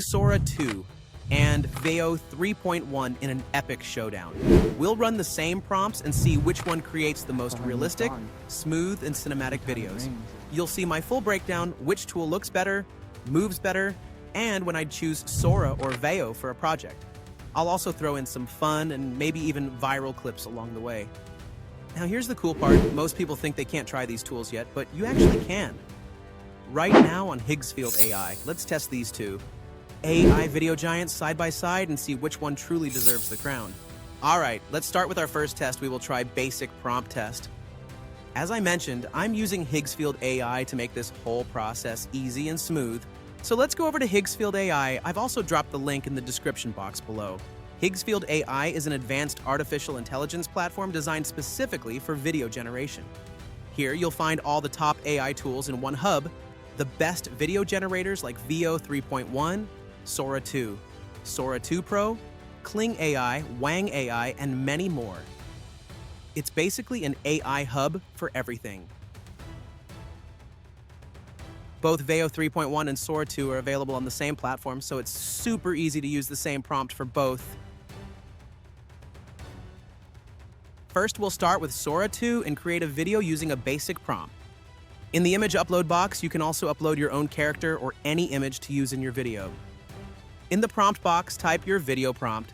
using Sora 2 and Veo 3.1 in an epic showdown. We'll run the same prompts and see which one creates the most realistic, smooth, and cinematic videos. You'll see my full breakdown, which tool looks better, moves better, and when I'd choose Sora or Veo for a project. I'll also throw in some fun and maybe even viral clips along the way. Now here's the cool part. Most people think they can't try these tools yet, but you actually can. Right now on Higgsfield AI, let's test these two AI video giants side by side and see which one truly deserves the crown. Alright, let's start with our first test. We will try basic prompt test. As I mentioned, I'm using Higgsfield AI to make this whole process easy and smooth. So let's go over to Higgsfield AI. I've also dropped the link in the description box below. Higgsfield AI is an advanced artificial intelligence platform designed specifically for video generation. Here you'll find all the top AI tools in one hub, the best video generators like Veo 3.1, Sora 2, Sora 2 Pro, Kling AI, Wang AI, and many more. It's basically an AI hub for everything. Both Veo 3.1 and Sora 2 are available on the same platform, so it's super easy to use the same prompt for both. First, we'll start with Sora 2 and create a video using a basic prompt. In the image upload box, you can also upload your own character or any image to use in your video. In the prompt box, type your video prompt.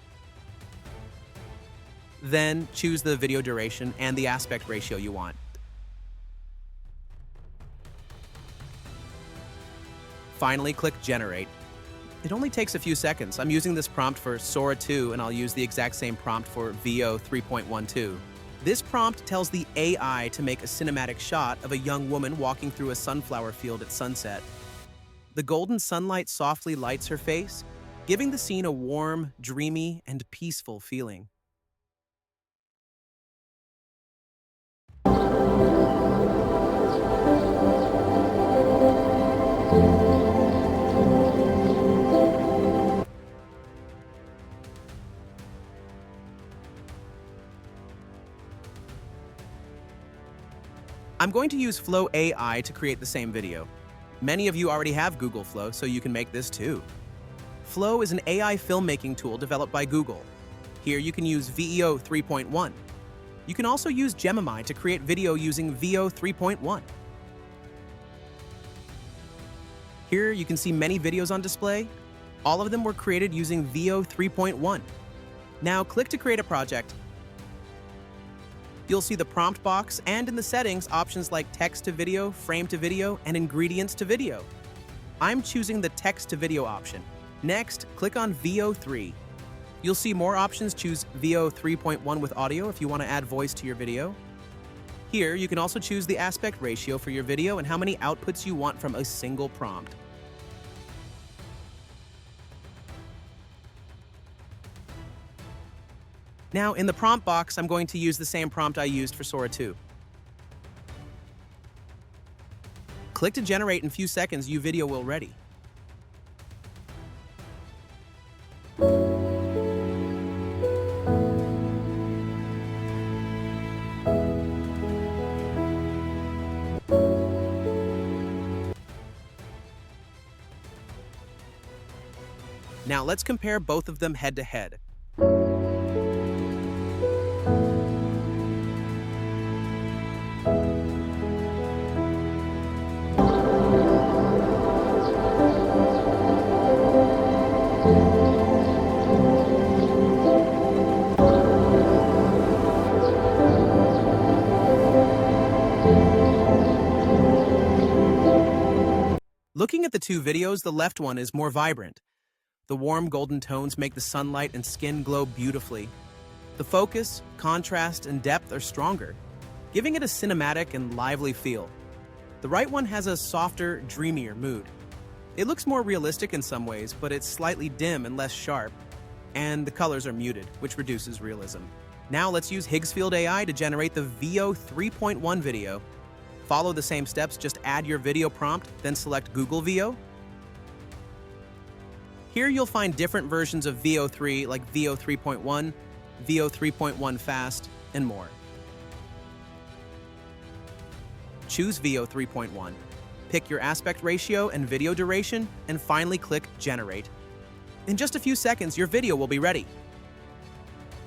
Then choose the video duration and the aspect ratio you want. Finally, click Generate. It only takes a few seconds. I'm using this prompt for Sora 2, and I'll use the exact same prompt for Veo 3.12. This prompt tells the AI to make a cinematic shot of a young woman walking through a sunflower field at sunset. The golden sunlight softly lights her face, giving the scene a warm, dreamy, and peaceful feeling. I'm going to use Flow AI to create the same video. Many of you already have Google Flow, so you can make this too. Flow is an AI filmmaking tool developed by Google. Here you can use Veo 3.1. You can also use Gemini to create video using Veo 3.1. Here you can see many videos on display. All of them were created using Veo 3.1. Now click to create a project. You'll see the prompt box and in the settings options like text to video, frame to video, and ingredients to video. I'm choosing the text to video option. Next, click on Veo 3. You'll see more options. Choose Veo 3.1 with audio if you want to add voice to your video. Here, you can also choose the aspect ratio for your video and how many outputs you want from a single prompt. Now, in the prompt box, I'm going to use the same prompt I used for Sora 2. Click to generate. In a few seconds, your video will ready. Now, let's compare both of them head to head. Looking at the two videos, the left one is more vibrant. The warm golden tones make the sunlight and skin glow beautifully. The focus, contrast, and depth are stronger, giving it a cinematic and lively feel. The right one has a softer, dreamier mood. It looks more realistic in some ways, but it's slightly dim and less sharp, and the colors are muted, which reduces realism. Now let's use Higgsfield AI to generate the Veo 3.1 video. Follow the same steps, just add your video prompt, then select Google Veo. Here you'll find different versions of Veo 3 like Veo 3.1, Veo 3.1 Fast, and more. Choose Veo 3.1. Pick your aspect ratio and video duration, and finally click Generate. In just a few seconds, your video will be ready.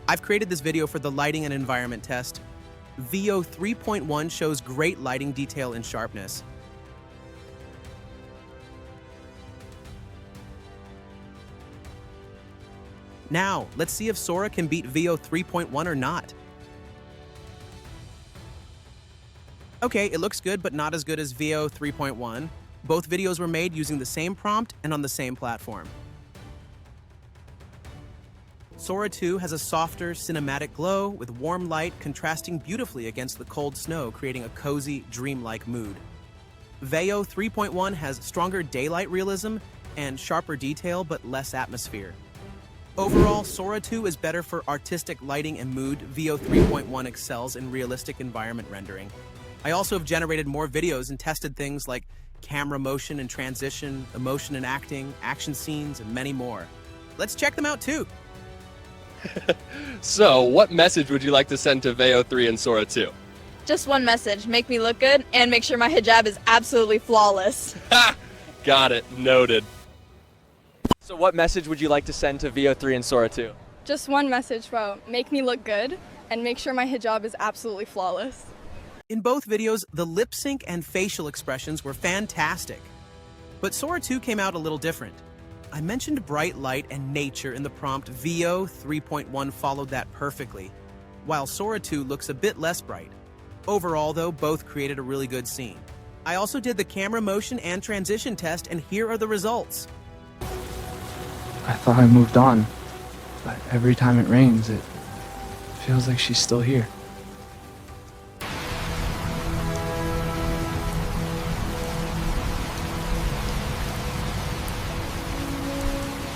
I've created this video for the lighting and environment test. Veo 3.1 shows great lighting detail and sharpness. Now, let's see if Sora can beat Veo 3.1 or not. Okay, it looks good, but not as good as Veo 3.1. Both videos were made using the same prompt and on the same platform. Sora 2 has a softer, cinematic glow with warm light contrasting beautifully against the cold snow, creating a cozy, dreamlike mood. Veo 3.1 has stronger daylight realism and sharper detail, but less atmosphere. Overall, Sora 2 is better for artistic lighting and mood. Veo 3.1 excels in realistic environment rendering. I also have generated more videos and tested things like camera motion and transition, emotion and acting, action scenes, and many more. Let's check them out too. So, what message would you like to send to Veo 3 and Sora 2? Just one message: make me look good and make sure my hijab is absolutely flawless. Ha! Got it. Noted. So what message would you like to send to Veo 3 and Sora 2? Just one message, bro. Make me look good and make sure my hijab is absolutely flawless. In both videos, the lip sync and facial expressions were fantastic. But Sora 2 came out a little different. I mentioned bright light and nature in the prompt. Veo 3.1 followed that perfectly, while Sora 2 looks a bit less bright. Overall, though, both created a really good scene. I also did the camera motion and transition test, and here are the results. I thought I moved on, but every time it rains, it feels like she's still here.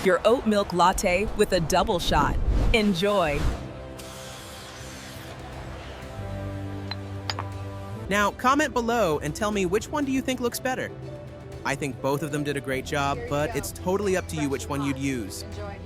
Your oat milk latte with a double shot. Enjoy. Now, comment below and tell me which one do you think looks better. I think both of them did a great job, but it's totally up to you which one you'd use. Enjoy.